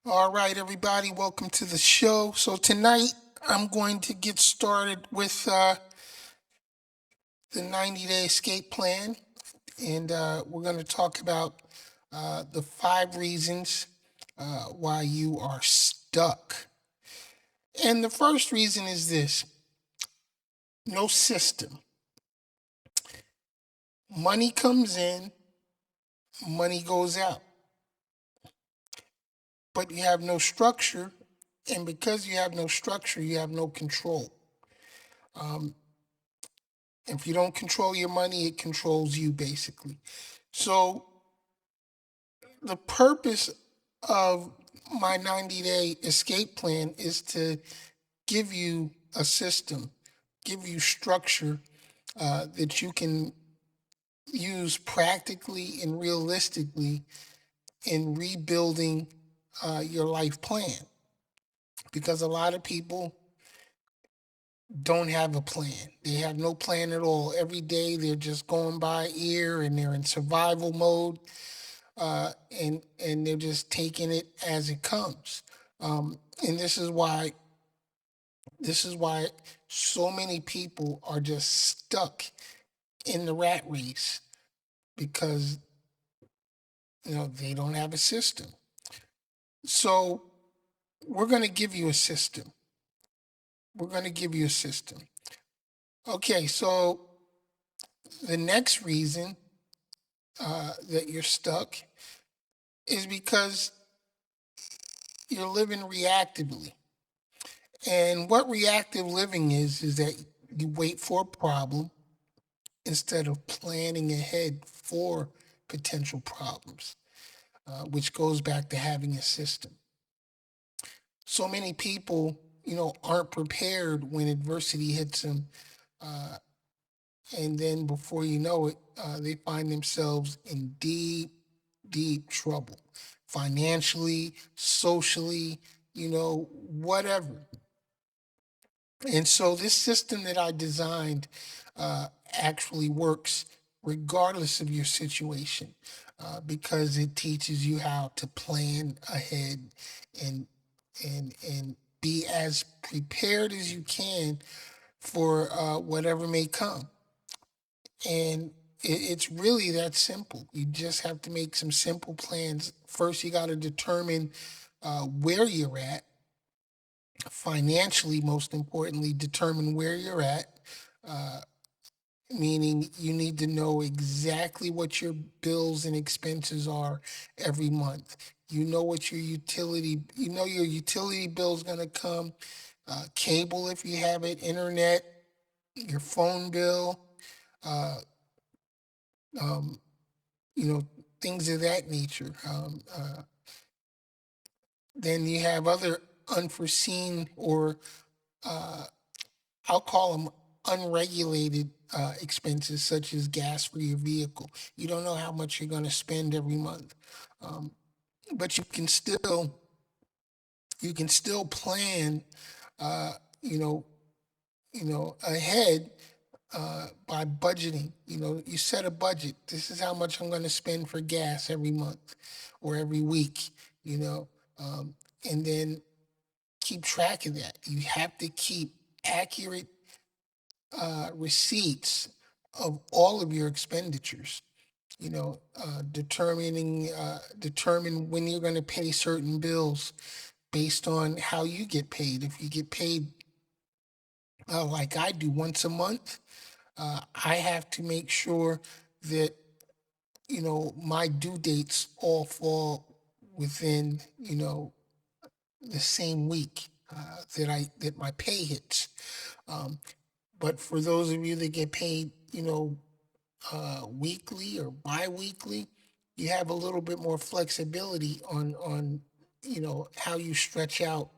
All right, everybody, welcome to the show. So tonight I'm going to get started with the 90-day escape plan, and we're going to talk about the 5 reasons why you are stuck. And the first reason is this: no system. Money comes in, money goes out, but you have no structure, and because you have no structure, you have no control. Um, If you don't control your money, it controls you basically. So the purpose of my 90-day escape plan is to give you a system, give you structure that you can use practically and realistically in rebuilding your life plan. Because a lot of people don't have a plan. They have no plan at all. Every day they're just going by ear and they're in survival mode, and they're just taking it as it comes. And this is why so many people are just stuck in the rat race because they don't have a system. So we're going to give you a system. We're going to give you a system. Okay, so the next reason that you're stuck is because you're living reactively. And what reactive living is that you wait for a problem instead of planning ahead for potential problems, which goes back to having a system. So many people, aren't prepared when adversity hits them, uh, and then before you know it, they find themselves in deep, deep trouble, financially, socially, whatever. And so this system that I designed actually works regardless of your situation, because it teaches you how to plan ahead and and be as prepared as you can for whatever may come. And it's really that simple. You just have to make some simple plans. First, you got to determine where you're at financially. Most importantly, determine where you're at, uh, meaning you need to know exactly what your bills and expenses are every month. Your utility bill is going to come, cable if you have it, internet, your phone bill, uh, um, you know, things of that nature. Then you have other unforeseen, or uh, I'll call them unregulated expenses, such as gas for your vehicle. You don't know how much you're going to spend every month, um, but you can still plan, uh, you know, ahead by budgeting. You set a budget. This is how much I'm going to spend for gas every month or every week. You know, um, and then keep track of that. You have to keep accurate receipts of all of your expenditures. Determine when you're going to pay certain bills based on how you get paid. If you get paid like I do once a month, I have to make sure that my due dates all fall within the same week that my pay hits. Um, but for those of you that get paid, weekly or bi-weekly, you have a little bit more flexibility on how you stretch out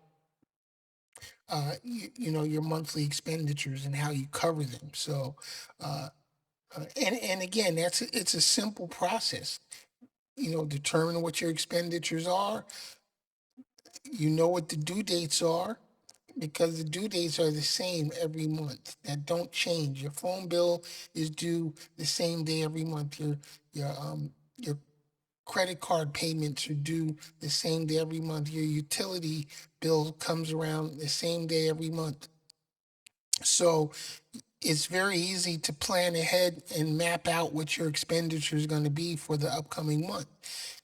your monthly expenditures and how you cover them. So and again, it's a simple process. Determine what your expenditures are. You know what the due dates are, because the due dates are the same every month. That don't change. Your phone bill is due the same day every month. Your credit card payments are due the same day every month. Your utility bill comes around the same day every month. So it's very easy to plan ahead and map out what your expenditure is going to be for the upcoming month.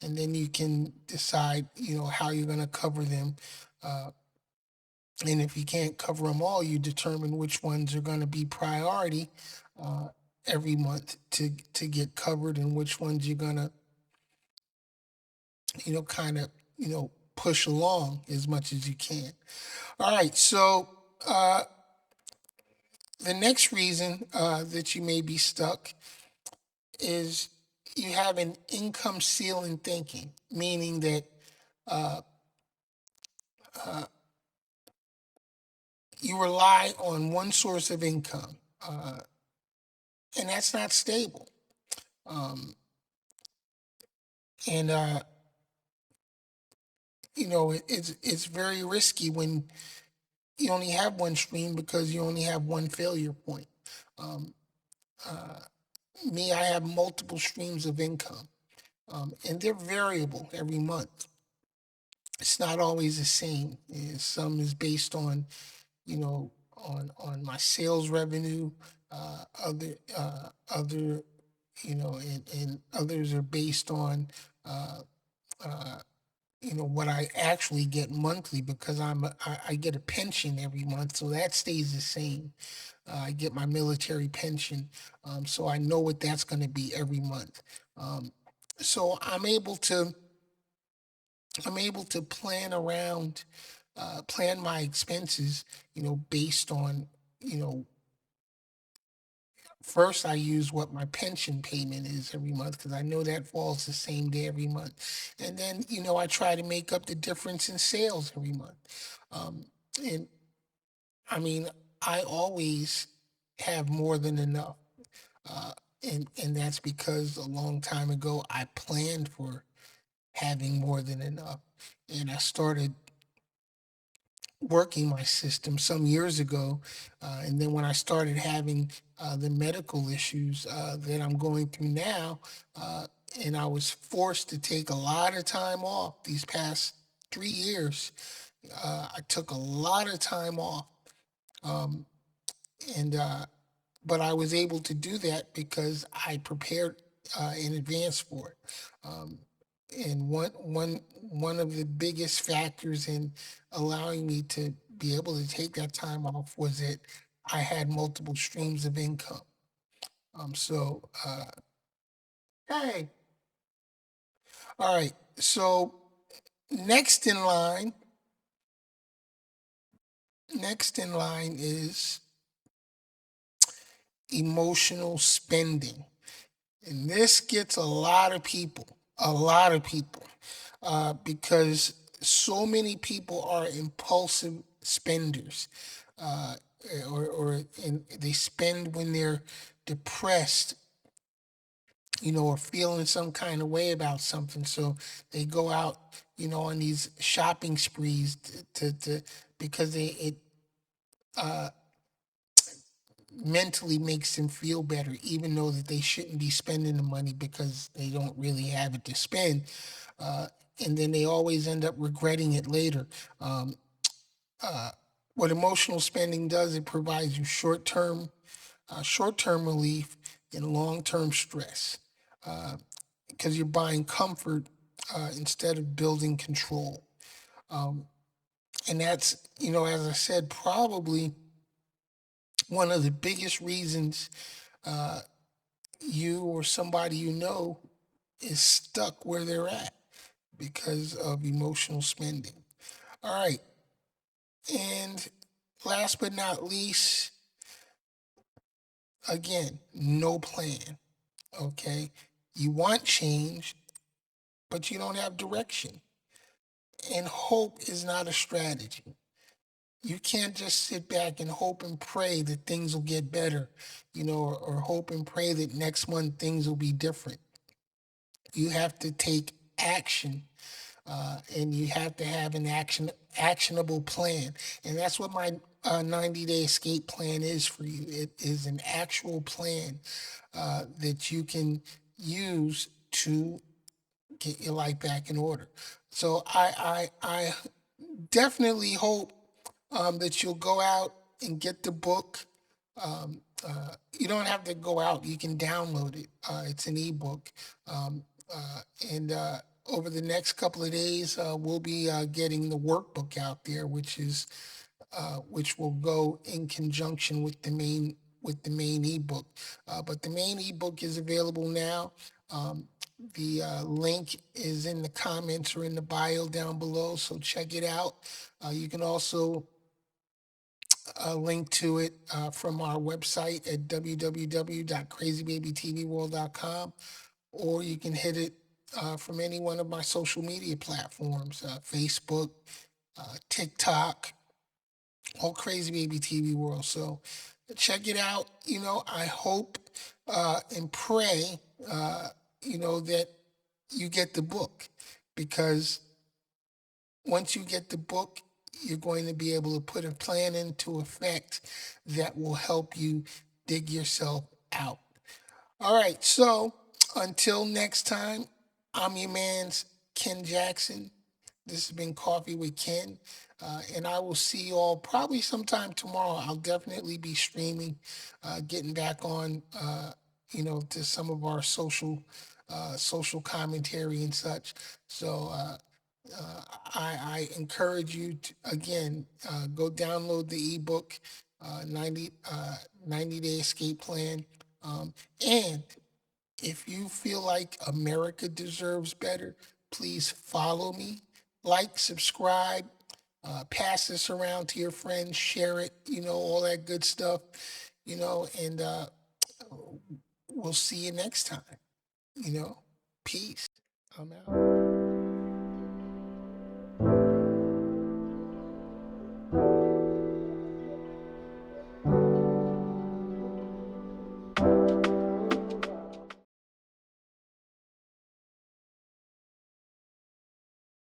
And then you can decide, how you're going to cover them. Uh, and if you can't cover them all, you determine which ones are going to be priority uh, every month to get covered, and which ones you're going to, kind of, push along as much as you can. All right. So the next reason that you may be stuck is you have an income ceiling thinking, meaning that uh, uh, you rely on one source of income, and that's not stable. Um, and it's very risky when you only have one stream because you only have one failure point. Um, uh, Me, I have multiple streams of income, and they're variable every month. It's not always the same. Some is based on, on my sales revenue. Other, and others are based on, uh, uh, what I actually get monthly, because I get a pension every month, so that stays the same. I get my military pension, so I know what that's going to be every month. Um, so I'm able to plan my expenses, based on, you know, first I use what my pension payment is every month because I know that falls the same day every month. And then, I try to make up the difference in sales every month. Um, and I mean, I always have more than enough. Uh, and that's because a long time ago I planned for having more than enough. And I started working my system some years ago. And then when I started having the medical issues that I'm going through now, uh, and I was forced to take a lot of time off these past 3 years, I took a lot of time off. Um, and But I was able to do that because I prepared in advance for it. Um, and one of the biggest factors in allowing me to be able to take that time off was that I had multiple streams of income. Hey, all right. So next in line, next in line is emotional spending. And this gets a lot of people, because so many people are impulsive spenders, uh, and they spend when they're depressed, or feeling some kind of way about something. So they go out, on these shopping sprees because it uh, mentally makes them feel better, even though that they shouldn't be spending the money because they don't really have it to spend. Uh, and then they always end up regretting it later. Um, uh, what emotional spending does, it provides you short-term relief and long-term stress, because you're buying comfort instead of building control. Um, and that's, as I said, probably one of the biggest reasons uh, you or somebody is stuck where they're at because of emotional spending. All right. And last but not least, again, no plan. Okay. You want change, but you don't have direction. And hope is not a strategy. You can't just sit back and hope and pray that things will get better, or hope and pray that next month things will be different. You have to take action, and you have to have an actionable plan. And that's what my 90-day escape plan is for you. It is an actual plan that you can use to get your life back in order. So I definitely hope that you'll go out and get the book. You don't have to go out; you can download it. It's an ebook, um, and over the next couple of days, we'll be getting the workbook out there, which will go in conjunction with the main ebook. But the main ebook is available now. Um, the link is in the comments or in the bio down below, so check it out. You can also link to it from our website at www.crazybabytvworld.com, or you can hit it from any one of my social media platforms, Facebook, TikTok, all Crazy Baby TV World. So check it out. I hope and pray, that you get the book, because once you get the book, you're going to be able to put a plan into effect that will help you dig yourself out. All right, so until next time, I'm your man's Ken Jackson. This has been Coffee with Ken, and I will see you all probably sometime tomorrow. I'll definitely be streaming, getting back on, to some of our social commentary and such. So I encourage you to, again, go download the ebook, 90 Day Escape Plan. And if you feel like America deserves better, please follow me, like, subscribe, pass this around to your friends, share it, all that good stuff, and we'll see you next time. Peace. I'm out.